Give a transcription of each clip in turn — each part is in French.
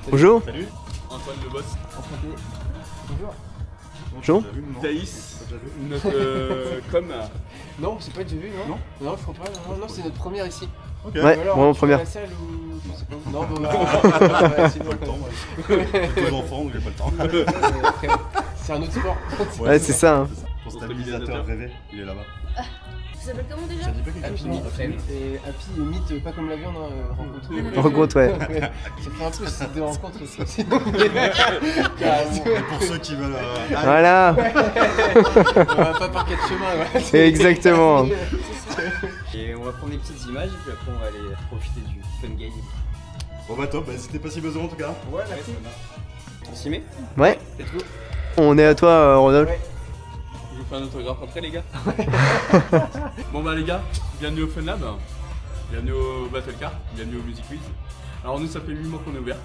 Bonjour. Salut. Antoine le boss. Enchanté. Bonjour. Bonjour. Thaïs, notre com. Non, c'est pas déjà vu, non? Non, je crois pas. Non, c'est notre première ici. Ok. Ouais, Alors, vraiment tu première. fais la salle ou... Je sais pas. Non, bah, c'est Pas le temps, ouais. J'ai deux enfants, donc j'ai pas le temps. C'est un autre sport. Ouais, c'est ça. Hein. Ton stabilisateur rêvé, il est là-bas. Ça s'appelle comment déjà? Ça dit pas quelque Happy chose, Meat. non? Et Happy et Meat, pas comme la viande, rencontre. En rencontre, ouais. Ça fait un peu ces deux rencontres aussi. Et pour ceux qui veulent. Voilà. On va pas par quatre chemins, ouais. Exactement. Et on va prendre des petites images et puis après on va aller profiter du fun game. Bon bah top, c'était pas si besoin en tout cas. Ouais, merci. On s'y met? Ouais. Let's go. On est à toi, Rodolphe. Ouais. Je vous fais un autographe après les gars. Bon bah les gars, bienvenue au Fun Lab, bienvenue au Battle Car, bienvenue au Music Quiz. Alors nous ça fait 8 mois qu'on est ouvert.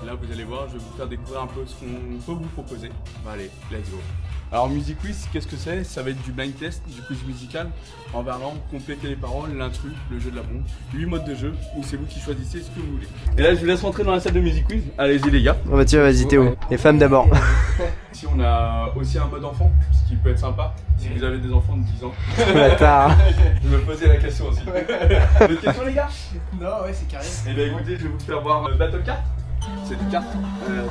Là vous allez voir, je vais vous faire découvrir un peu ce qu'on peut vous proposer. Bah allez, let's go. Alors Music Quiz, qu'est-ce que c'est? Ça va être du blind test, du quiz musical, en verlan, compléter les paroles, l'instru, le jeu de la bombe. 8 modes de jeu où c'est vous qui choisissez ce que vous voulez. Et là je vous laisse rentrer dans la salle de Music Quiz. Allez-y les gars. Oh bah tiens, vas-y Théo. Les femmes d'abord. Ici on a aussi un mode enfant, ce qui peut être sympa si vous avez des enfants de 10 ans. Bâtard. Je me posais la question aussi. D'autres questions les gars? Non, ouais, c'est carré. Eh bien écoutez, je vais vous faire voir Battle Cart. C'est des cartes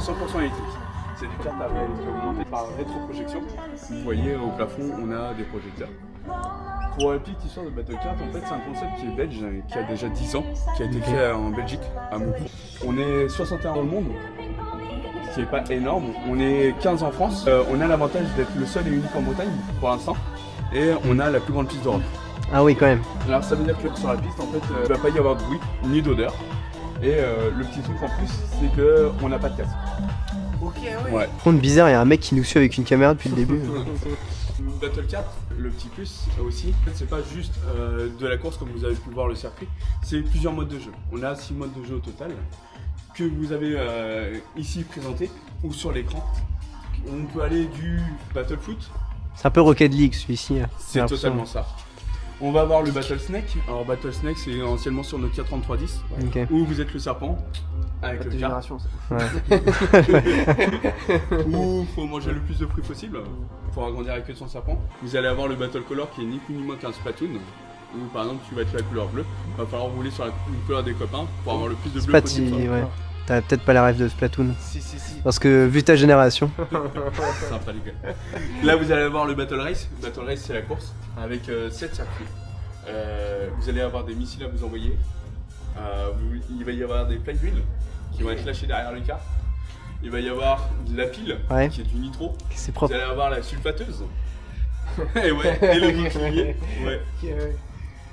100% électriques. C'est des cartes à augmenter par rétroprojection. Vous voyez au plafond, on a des projecteurs. Pour la petite histoire de Battle Cart, en fait, c'est un concept qui est belge, qui a déjà 10 ans, qui a été créé en Belgique, à Moucron. On est 61 dans le monde, ce qui n'est pas énorme. On est 15 en France. On a l'avantage d'être le seul et unique en Bretagne pour l'instant. Et on a la plus grande piste d'Europe. Ah oui, quand même. Alors ça veut dire que sur la piste, en fait, il ne va pas y avoir de bruit, ni d'odeur. Et le petit truc en plus, c'est qu'on n'a pas de casque. Ok, ouais. Ouais. Par contre, bizarre, il y a un mec qui nous suit avec une caméra depuis le début. Battle Cart, le petit plus aussi, c'est pas juste de la course comme vous avez pu voir le circuit, c'est plusieurs modes de jeu. On a 6 modes de jeu au total que vous avez ici présentés ou sur l'écran. On peut aller du Battle Foot, C'est un peu Rocket League celui-ci. c'est totalement ça. On va avoir le Battle Snake. Alors Battle Snake c'est anciennement sur notre 43310 Ok. où vous êtes le serpent avec Pas le de car. génération, ça. Où faut manger le plus de fruits possible pour agrandir avec son serpent. Vous allez avoir le Battle Color qui est ni plus ni moins qu'un Splatoon. Où par exemple tu vas être la couleur bleue, il va falloir rouler sur la couleur des copains pour avoir le plus de bleu Spati, possible. ouais. T'as peut-être pas la rêve de Splatoon. Si. Parce que vu ta génération. Sympa les gars. Là vous allez avoir le Battle Race. Le Battle Race c'est la course avec 7 circuits. Vous allez avoir des missiles à vous envoyer. Il va y avoir des flight wheels qui vont être lâchés derrière le car. Il va y avoir de la pile Ouais. qui est du nitro. C'est Vous propre. allez avoir la sulfateuse. Et ouais, et le bouclier. Ouais. Ok, ouais.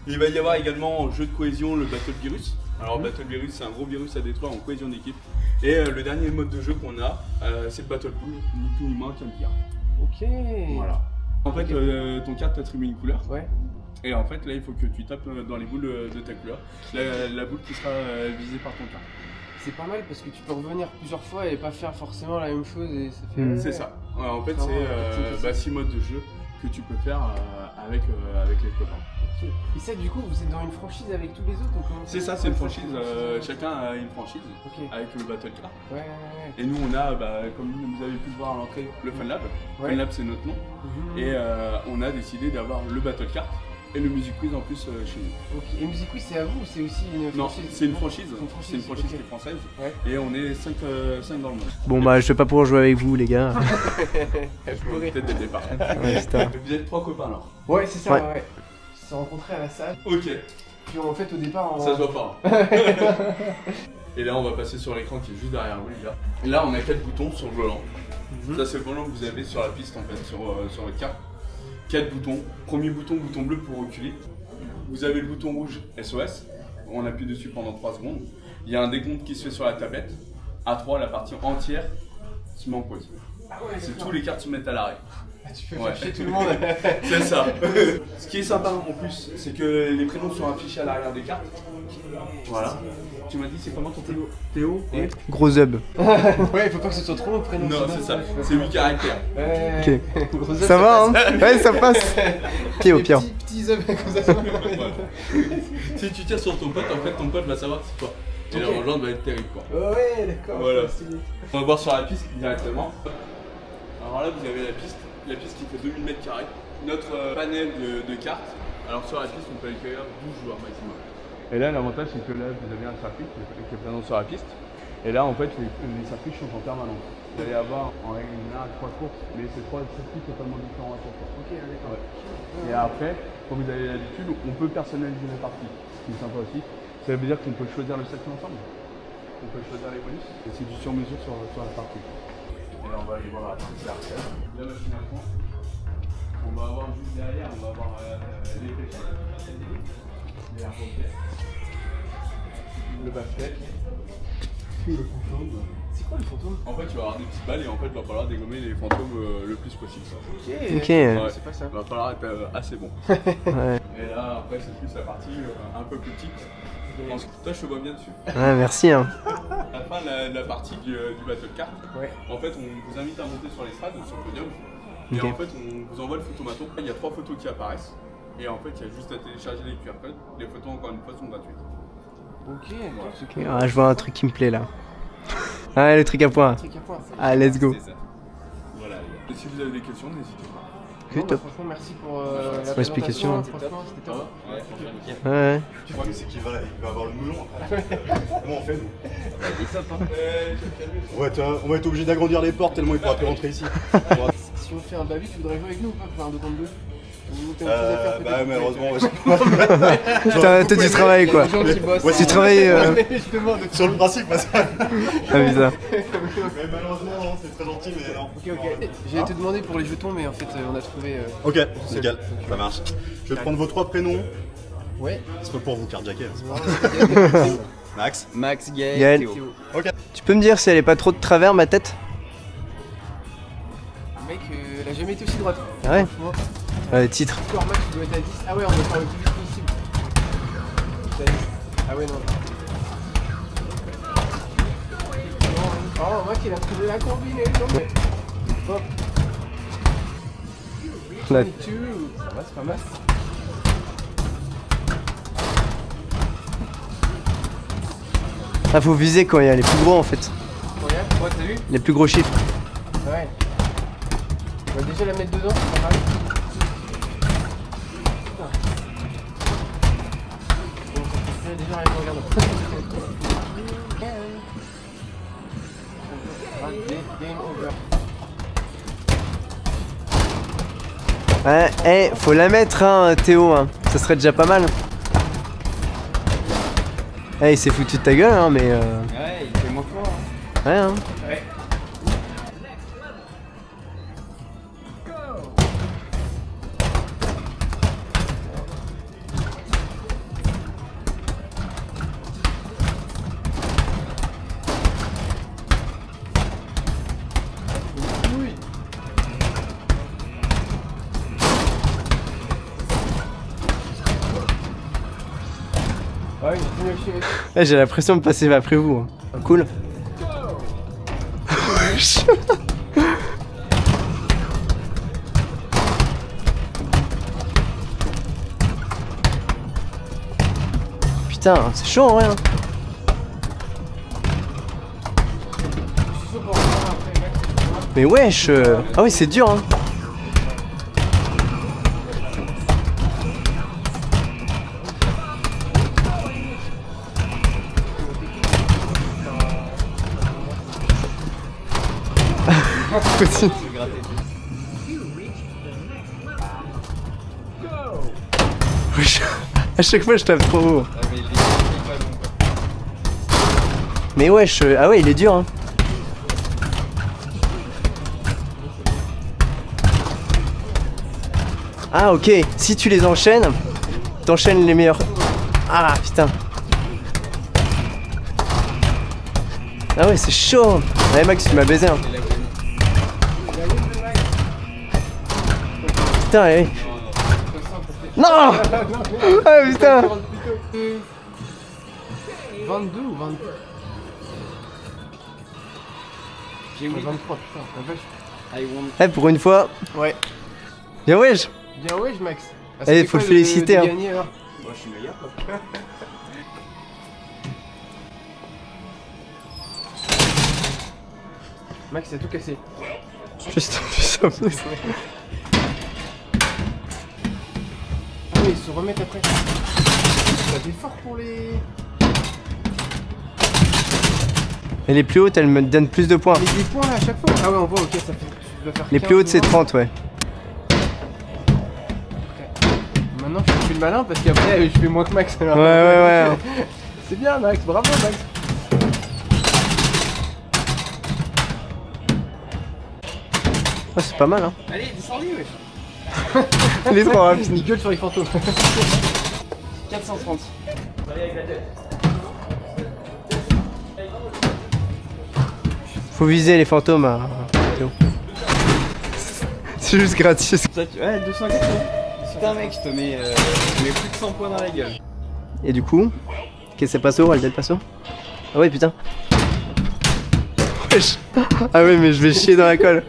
Il va y avoir également en jeu de cohésion le Battle Virus. Alors Battle Virus c'est un gros virus à détruire en cohésion d'équipe. Et le dernier mode de jeu qu'on a, c'est le Battle Pool, ni plus ni moins qu'un billard. Ok. Voilà. En fait ton carte t'attribue une couleur. Ouais. Et en fait là il faut que tu tapes dans les boules de ta couleur. La boule qui sera visée par ton carte. C'est pas mal parce que tu peux revenir plusieurs fois et pas faire forcément la même chose et ça fait. C'est ça. Ouais, en fait Vraiment, c'est 6 modes de jeu que tu peux faire avec les copains. Ok. Et ça, du coup, vous êtes dans une franchise avec tous les autres ou comment C'est ça, c'est une franchise. Chacun a une franchise Ok. avec le Battle Car. Ouais. Et nous on a, comme vous avez pu le voir à l'entrée, le Fun Lab. Ouais. Fun Lab c'est notre nom. Mhm. Et on a décidé d'avoir le Battle Cart et le Music Quiz en plus chez nous. Ok. Et Music Quiz, c'est à vous ou c'est aussi une Non, franchise? c'est une franchise. C'est une franchise, C'est une franchise ok. qui est française. Ouais. Et on est 5 dans le monde. Bon bah je vais pas pouvoir jouer avec vous les gars. Peut-être dès le départ. Ouais, putain. Vous êtes 3 copains alors. Ouais, c'est ça, Ouais. ouais. Ils se sont rencontrés à la salle. Ok, Puis en fait, au départ, ça se voit pas. Et là on va passer sur l'écran qui est juste derrière vous les gars. Et là on a 4 boutons sur le volant. Ça c'est le volant que vous avez sur la piste en fait, sur votre carte. 4 boutons. Premier bouton, bouton bleu pour reculer. Vous avez le bouton rouge SOS. On appuie dessus pendant 3 secondes. Il y a un décompte qui se fait sur la tablette. À 3, la partie entière se met en pause. Ah ouais, C'est d'accord. tous les cartes se mettent à l'arrêt. Ah, tu peux Ouais. faire chier tout le monde. C'est ça. Ce qui est sympa en plus, c'est que les prénoms sont affichés à l'arrière des cartes. Voilà. Tu m'as dit c'est comment ton Théo? Théo et Gros zub. Ouais, faut pas que ce soit trop long le prénom. Non, sinon- c'est ça. C'est 8 caractères. Ouais. Gros œuf, Ça va hein. Ouais, ça passe. Pied au Des pire. petits œufs comme ça. Si tu tires sur ton pote, en fait ton pote va savoir que c'est toi. Et la rejoindre va être terrible quoi. Ouais, d'accord. Voilà. On va voir sur la piste directement. Alors là vous avez la piste qui fait 2000 m². Notre panel de cartes. Alors sur la piste on peut accueillir 12 joueurs maximum. Et là l'avantage c'est que là vous avez un circuit qui est présent sur la piste. Et là en fait les circuits changent en permanence. Vous allez avoir en règle générale 3 courses, mais c'est 3 circuits totalement différents à chaque fois. Ok, d'accord. Ouais. Et après, comme vous avez l'habitude, on peut personnaliser la partie, ce qui est sympa aussi. Ça veut dire qu'on peut choisir le statut ensemble. On peut choisir les bonus. Et c'est du sur-mesure sur la partie. Et là on va aller voir la partie arcade. La machine à points. On va avoir juste derrière, on va avoir les fléchettes, les arcs-en-ciel, le basket, le fantôme. C'est quoi le fantôme? En fait, tu vas avoir des petites balles et en fait, il va falloir dégommer les fantômes le plus possible. Ok. Ouais, C'est pas ça. il va falloir être assez bon. Ouais. Et là, après, c'est plus la partie un peu plus petite. Toi, je te vois bien dessus. Ouais, merci. Hein. À la fin de la partie du Battle Card, Ouais. en fait, on vous invite à monter sur l'estrade, donc sur le podium. Et Ok. en fait, on vous envoie le photomaton. Il y a 3 photos qui apparaissent. Et en fait, il y a juste à télécharger les QR codes. Les photos, encore une fois, sont gratuites. Ok, Voilà. c'est Ok, ah, je vois un truc qui me plaît là. Ah, le truc à point. truc à point. Ah, let's go. C'est ça. Voilà, les gars. Et si vous avez des questions, n'hésitez pas. Bon, top. franchement, merci pour la l'explication. présentation. Franchement, c'était top. Ouais, franchement, nickel. Ouais. Le problème, c'est qu'il va avoir le melon après. Comment on fait, nous? Il est top, hein. On va être obligé d'agrandir les portes tellement il pourra plus rentrer ici. Si on fait un baby, tu voudrais jouer avec nous ou pas? Faire un 2 contre 2? Ou t'as autre chose à faire peut-être? Bah, malheureusement, T'as du travail quoi. Les gens qui bossent. Ouais, Tu travailles. Justement, de sur le principe, ça. Ah, putain. Mais malheureusement, non, c'est très gentil, mais non. Ok, ok. J'ai été demandé pour les jetons, mais en fait, on a trouvé. Ok, nickel, ça marche. Je vais prendre vos 3 prénoms. Ouais. C'est pas pour vous carjacker. Max. Max, Gaël, Gaël. Théo. Ok. Tu peux me dire si elle est pas trop de travers ma tête? Mec, elle a jamais été aussi droite. Ah ouais. Franchement. Titre. Score max, tu dois être à 10. Ah ouais, on doit faire le plus vite possible. T'as 10. Ah ouais, non. Oh, moi qui a trouvé la combinaison. Mais... Hop. Là. 22. Ça va, c'est pas mal. Ah, faut viser quand il y a les plus gros en fait. Regarde, ouais, t'as vu? Les plus gros chiffres. Ouais. On va déjà la mettre dedans, c'est pas mal. Putain. Bon, ça fait déjà rien, regarde. Game over. Ouais, faut la mettre hein, Théo, hein. Ça serait déjà pas mal. Il s'est foutu de ta gueule hein, mais Ouais, il fait moins fort. Hein. ouais hein. Ouais. Ouais, j'ai mieux chier. Ouais, j'ai l'impression de passer après vous. Hein. Cool. Putain, c'est chaud en vrai. Hein. Mais wesh Ah oui, c'est dur hein. Continue. Wesh. À chaque fois je tape trop haut. Ouais, mais il est pas long, quoi. Mais wesh, ah ouais il est dur hein. Ah ok, si tu les enchaînes, t'enchaînes les meilleurs. Ah putain. Ah ouais c'est chaud. Ouais Max tu m'as baisé hein. Putain ouais. Non. Ah putain. 22 ou 22? J'ai oui. 23, putain, la vache. I want. Eh pour une fois. Ouais. Bien wesh. Bien ouais, Max. Ah, Allez, c'était faut quoi le féliciter, de hein. gagner, alors Moi, je suis meilleur, quoi. Max, il a tout cassé. Juste en plus. Ah oui, ils se remettent après. T'as des forts pour les... Et les plus hautes, elles me donnent plus de points. Mais des points là à chaque fois. Ah ouais, on voit, ok, ça fait... Tu dois faire Les 15, plus hautes, c'est 20. 30, ouais. Maintenant, je fais le malin parce qu'après, je fais moins que Max. Alors. Ouais. C'est bien, Max, bravo, Max. Oh, c'est pas mal, hein. Allez, descendez, wesh. Elle est trop rapide. Il gueule sur les fantômes. 430. Allez avec la tête. Faut viser les fantômes à Théo. C'est juste gratis. Ouais, 280. Putain, mec, je te mets plus de 100 points dans la gueule. Et du coup, qu'est-ce que c'est passo, elle del passo? Ah ouais, putain. Wesh. Ah ouais, mais je vais chier dans la colle.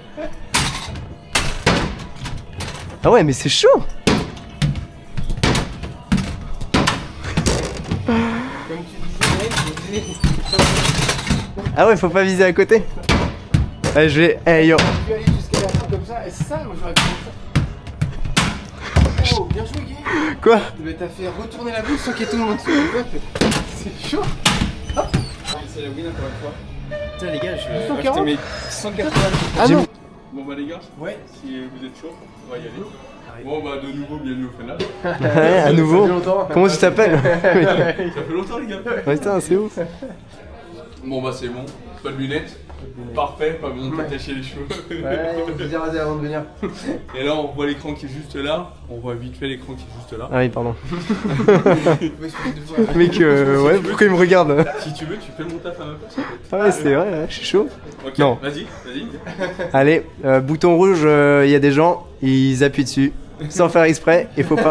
Ah ouais, mais c'est chaud. Comme tu disais, Ah ouais, faut pas viser à côté. Allez, je vais... Hey yo. tu peux aller jusqu'à la fin comme ça. Et c'est ça, moi j'aurais pu faire ça. Oh, bien joué, Guy. Quoi? Mais t'as fait retourner la bouche sans qu'il y ait tout le monde dessus. C'est chaud. C'est la win encore une fois. Putain, les gars, je 140. te mets 180. Ah non. Bon bah les gars, Ouais. si vous êtes chaud, on va y aller. Bon bah de nouveau, bienvenue au FNAP. Ouais, à nouveau. Ça fait longtemps. Comment tu t'appelles? Ça fait longtemps les gars. Ouais, putain, c'est ouf. Bon bah c'est bon, pas de lunettes. Parfait, pas besoin de t'attacher les cheveux. Ouais, on s'est déjà rasé avant de venir. Et là on voit l'écran qui est juste là. On voit vite fait l'écran qui est juste là. Ah oui, pardon. Ouais, c'est deux fois. Mec, ouais, pourquoi il me regarde? Si tu veux, tu fais mon taf à ma place en fait. Ah ouais, c'est vrai, ouais, je suis chaud. Ok, Non. vas-y. Allez, bouton rouge, il y a des gens, ils appuient dessus. Sans faire exprès, il faut pas.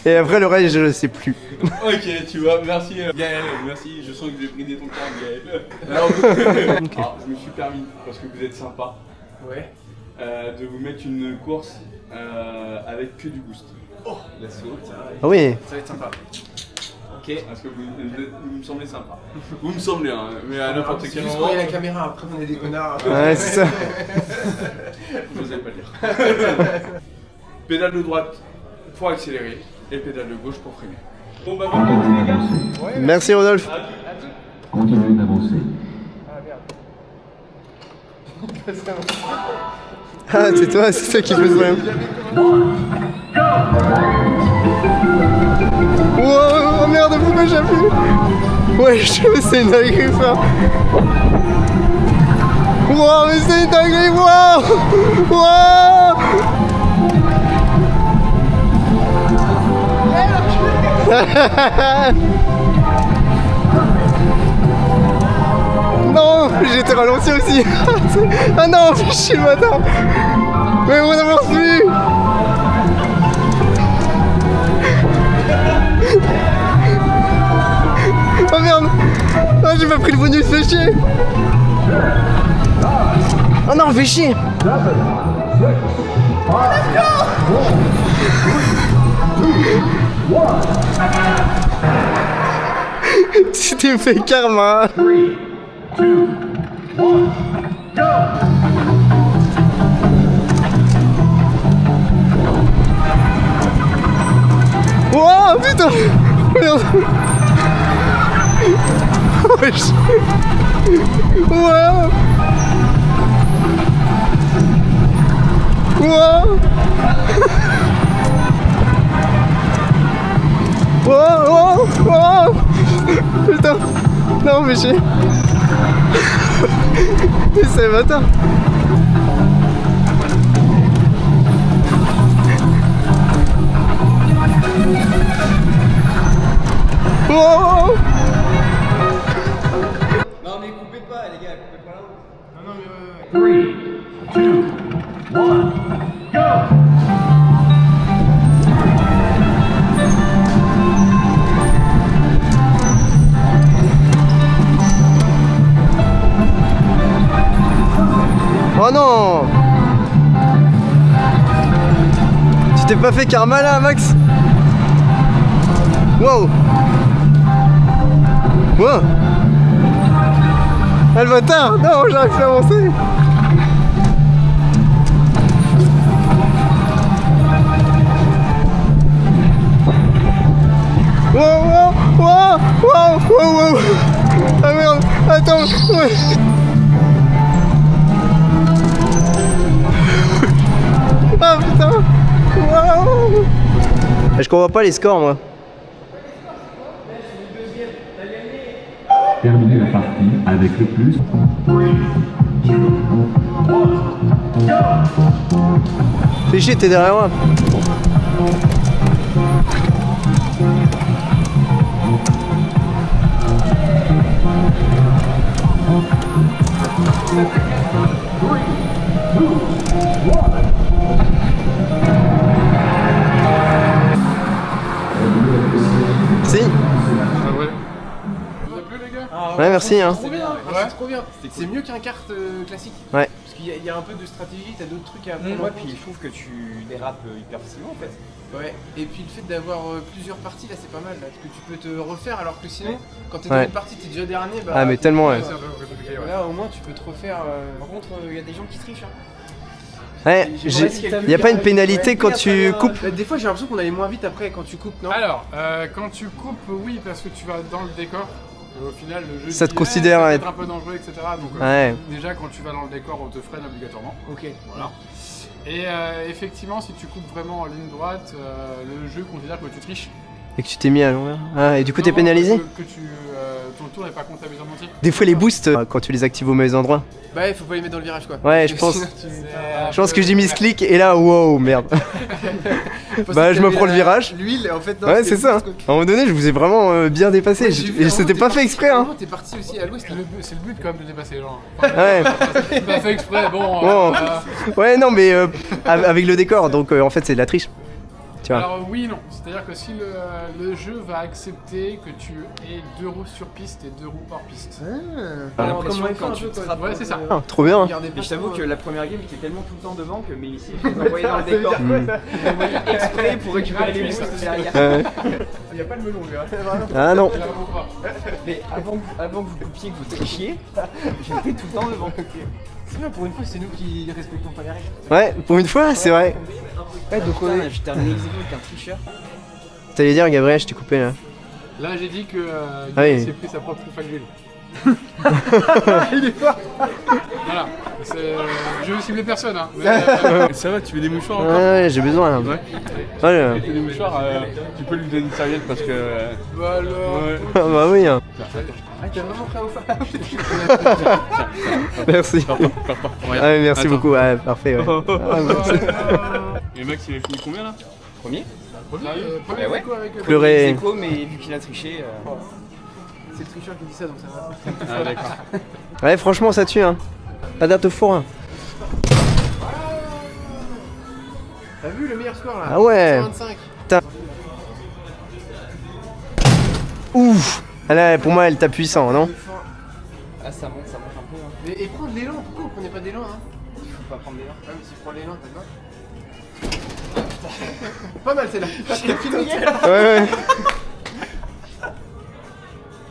Et après le reste, je le sais plus. Ok, tu vois, merci Gaël, merci, je sens que j'ai bridé ton cœur Gaël. Alors, je me suis permis, parce que vous êtes sympa, Ouais. de vous mettre une course avec que du boost. Oh, la souris, Ah oui. Ça va être sympa. Ok. parce que vous me semblez sympa. Vous me semblez, hein, mais à n'importe C'est quel juste moment, quand il y a la caméra, après on est des connards. Ouais, c'est ça. je n'osais pas le dire. Pédale de droite pour accélérer, et pédale de gauche pour freiner. Bon bah bon appétit les gars. Merci Rodolphe. Continuez d'avancer. Ah, c'est toi qui fais ça. Wow, oh merde, pourquoi j'appuie? Ouais, c'est une dinguerie, frère. Wow, mais c'est une dinguerie, wow. Wow. Non, j'ai été ralenti aussi. Ah non, fais chier le matin. Mais on n'avance plus. Oh merde. Oh, j'ai pas pris le bonus, fais chier. Oh non, fais chier. Tu t'es fait karma. 3, 2, 1, go! Wow, putain. Merde. Wesh. Wow. Wow. Wow, wow, wow. Putain. Non, mais chier. C'est un bâtard. Wow. Non mais coupez pas les gars, coupez pas là-haut. Non, mais ouais. 3, 2, 1, go! Oh non. Tu t'es pas fait karma là, Max? Wow. Wow. Ah le bâtard! Non, j'arrive plus à avancer! Wow, wow, wow, wow, wow, wow. Ah merde, attends, ouais. Ah putain, wow. Je comprends pas les scores moi. Terminez la partie avec le plus. Fais chier, t'es derrière moi. Si. Ah ouais. Vous avez plu les gars? Ouais, merci hein. C'est bien, c'est trop bien. C'est mieux qu'un kart classique. Ouais. Parce qu'il y a un peu de stratégie, t'as d'autres trucs à Ouais, apprendre. puis je trouve que tu dérapes hyper facilement en fait. Ouais, et puis le fait d'avoir plusieurs parties là c'est pas mal là, parce que tu peux te refaire alors que sinon quand t'es dans Ouais. une partie t'es déjà dernier bah. Ah mais tellement ouais. c'est un peu compliqué, ouais. Là au moins tu peux te refaire. Par contre, il y a des gens qui trichent. Hein. Ouais, y a pas une pénalité quand tu coupes? Des fois j'ai l'impression qu'on allait moins vite après quand tu coupes, non? Alors, quand tu coupes, oui, parce que tu vas dans le décor. Au final, le jeu Ça te dit, considère ça peut être- être un peu dangereux, etc. Donc, Ouais. déjà, quand tu vas dans le décor, on te freine obligatoirement. Ok. Voilà. Et effectivement, si tu coupes vraiment en ligne droite, le jeu considère que tu triches. Et que tu t'es mis à l'envers. Ah, et du coup t'es Non, pénalisé? que ton tour n'est pas comptabilisé en entier. Des fois les boosts, quand tu les actives au mauvais endroit. Bah ouais, faut pas les mettre dans le virage quoi. Ouais, je Parce pense. que sinon, Je pense que j'ai mis ce clic et là, wow, merde. Bah je me prends le virage. L'huile en fait. Non, Ouais, c'est ça. À un moment donné, je vous ai vraiment bien dépassé. Ouais, j'ai vu, Et c'était pas fait exprès, hein. T'es parti aussi à l'ouest. C'est le but quand même de dépasser les gens. Ouais. C'est pas fait exprès, bon. Bon. Ouais, non, mais avec le décor, donc en fait, c'est de la triche. Tu vois. Alors oui, non. C'est-à-dire que si le jeu va accepter que tu aies 2 roues sur piste et 2 roues hors piste. T'as l'impression que quand tu te frappes. Ouais, c'est ça. Ah, trop bien. Et je t'avoue que la première game j'étais tellement tout le temps devant que mais ici je les envoyais dans le décor. Je les envoyais exprès pour récupérer les boosts derrière. Ouais. Il y a pas le melon, lui. Ah non. Mais avant que vous coupiez, que vous trichiez, j'étais tout le temps devant. C'est bien, pour une fois, c'est nous qui respectons pas les règles. Ouais, pour une fois, c'est vrai. Ouais, donc on est. J'étais un exécutif avec un tricheur. T'allais dire, Gabriel, je t'ai coupé là. Là, j'ai dit que Ah oui. il s'est pris sa propre truffe à l'huile. Il est fort. Voilà. Je veux cibler personne. Hein. Mais, Ça va, tu veux des mouchoirs encore? Ouais, j'ai besoin là. Ouais. Ouais, Tu veux des mouchoirs, tu peux lui donner une serviette parce que. bah, alors, Ouais. ah bah oui. Hein. Ah, t'es vraiment prêt au phare. Merci. Ah, mais merci Attends. beaucoup. Ouais, parfait. Ouais. Ah, merci. Et Max, il a fini combien là? Premier premier ouais. déco avec Pleurer. Déco, mais vu qu'il a triché. C'est le tricheur qui dit ça donc ça va. Ah d'accord. Ouais, franchement, ça tue. Hein. Pas d'arte four. Hein. T'as vu le meilleur score là? Ah ouais. 125. Ouf. Ah là, pour moi, elle tape puissant, non? Ah, ça monte un peu. Hein. Et prendre l'élan, pourquoi vous prenez pas d'élan hein? Faut pas prendre des Ouais, mais si je prends l'élan, t'as pas. Pas mal celle-là. J'ai fini. Ouais, ouais.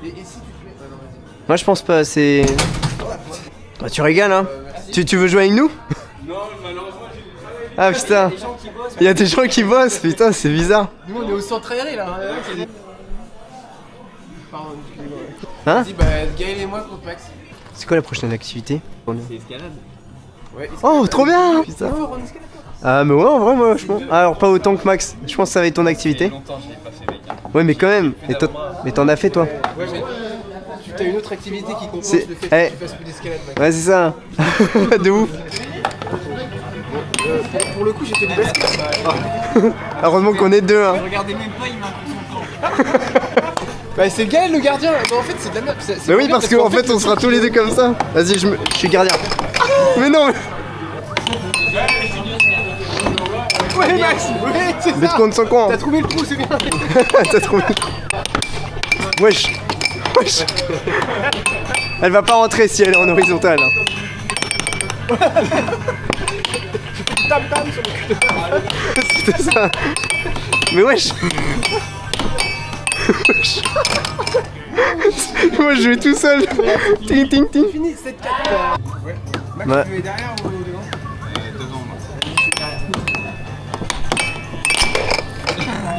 Et si tu fais. Ah non, vas-y. Moi, je pense pas. C'est. Ah, tu régales, hein? Tu veux jouer avec nous? Non, malheureusement, j'ai du travail. Ah putain. Il y a des gens qui bossent, putain, c'est bizarre. Nous on est au centre aéré là. Pardon, excusez-moi. Hein? Vas-y, bah Gaël et moi contre Max. C'est quoi la prochaine activité? C'est escalade. Ouais. Oh, trop bien! Putain. Fort en escalade, toi. Ah, mais ouais, en vrai, moi, je pense. Alors, pas autant que Max. Je pense que ça va être ton activité. Longtemps, je l'ai pas fait, mec. Ouais, mais quand même. Mais t'en as fait, toi? Ouais, mais tu as une autre activité qui compense C'est- le fait eh. que tu fasses plus d'escalade, Max. Ouais, c'est ça. De ouf. Pour le coup, j'ai fait du basket. Heureusement qu'on est deux, hein. Regardez même pas, il m'a Bah, c'est Gaël le gardien. Mais en fait, c'est de la merde. Mais oui, parce qu'en fait, on sera tous les deux comme ça. Vas-y, je suis gardien. Mais non, mais. Ouais, Max. Ouais, c'est Mais ça. te compte sans con. T'as Hein. trouvé le trou, c'est bien. T'as trouvé. Wesh. Wesh. Elle va pas rentrer si elle est en horizontale. Hein. C'était ça. Mais wesh. Wesh. Moi je jouais tout seul. Ting ting ting. Fini, 7-4. Ouais. Max, Ouais. tu es derrière ou devant? Devant, moi.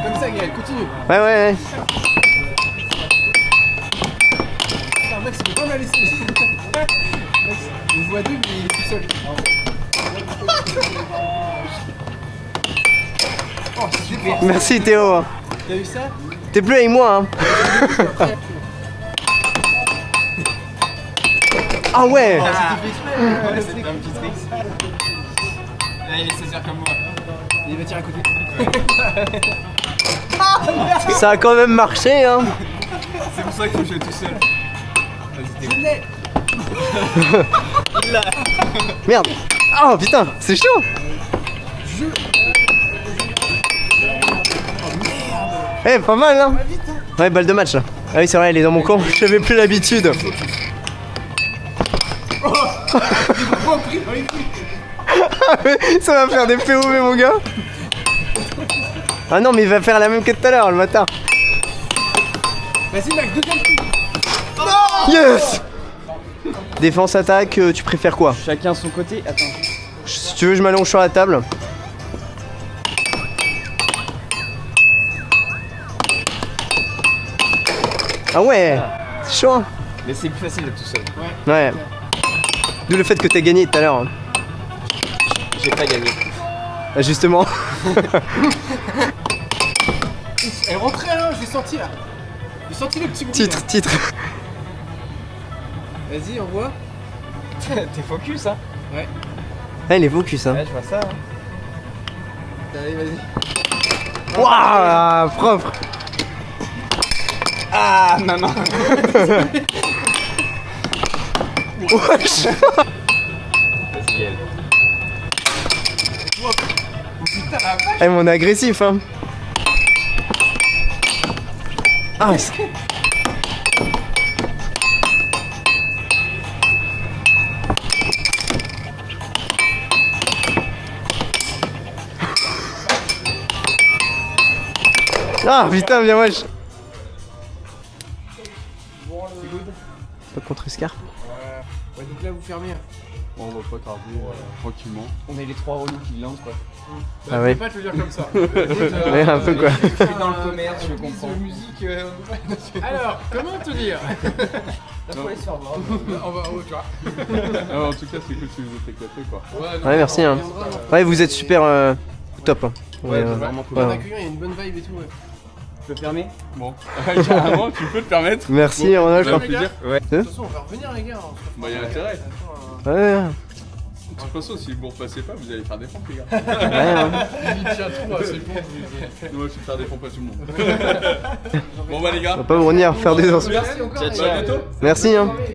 Comme ça, Gaël, continue. Ouais, ouais. Putain, Max, il peut pas me la laisser. Max, on voit deux, mais il est tout seul. Oh, super. Merci Théo. T'as vu ça? T'es plus avec moi, hein. Ah ouais. Ouais, c'était un petit trick. Là, il est 16h comme moi. Il va tirer à côté. Ça a quand même marché, hein. C'est pour ça qu'il faut jouer tout seul. Je l'ai. Merde. Oh putain, c'est chaud. Eh, pas mal, hein. Ouais, balle de match là. Ah oui, c'est vrai, elle est dans mon camp. J'avais plus l'habitude. Ça va faire des POV, mon gars. Ah non, mais il va faire la même que tout à l'heure, le matin. Vas-y, Max, deuxième coup. Yes. Défense, attaque, tu préfères quoi? Chacun son côté. Attends. Si tu veux, je m'allonge sur la table. Ah ouais, c'est chaud, hein. Mais c'est plus facile de tout seul. Ouais. D'où le fait que t'as gagné tout à l'heure, hein. J'ai pas gagné. Ah, justement. Elle est rentrée là, je l'ai senti là. J'ai senti le petit bruit. Titre, titre. Vas-y, on voit. T'es focus, hein? Ah, il est focus, hein. Ouais, je vois ça. Hein. Allez, vas-y. Waouh, propre. Ah, non, non. Wesh. Vas-y, Gaël. Eh, mais on est agressif, hein. Ah, c'est... Ah putain, bien wesh. Pas contre Scarpe. Ouais, donc là, vous fermez. Bon, on va pas tarder, tranquillement. On est les trois relous qui lancent, quoi. Ah Je ouais. peux pas te le dire comme ça. Ouais, un peu quoi. Je suis dans le commerce, je comprends. Musique. Alors, comment te dire? Là, faut aller se faire voir. On va, tu vois. Ah, en tout cas, c'est cool si vous êtes éclaté, quoi. Ouais, merci, hein. Ouais, vous êtes super top, hein. Ouais, Ouais, vraiment cool. ouais. Bien accueillant, il y a une bonne vibe et tout. Ouais. Je peux fermer? Bon, carrément, tu peux te permettre. Merci, Bon, on a, je ça crois. fait plaisir. Ouais. De toute façon, on va revenir, les gars. Bah, il y a intérêt. Ouais, De toute façon, si vous ne repassez pas, vous allez faire des pompes, les gars. ouais, hein. Il tient trop à ses pompes. Moi, je vais faire des pompes à tout le monde. Bon, bah, les gars. On va pas venir faire des insultes. Merci encore. Bah, à bientôt. Merci, hein.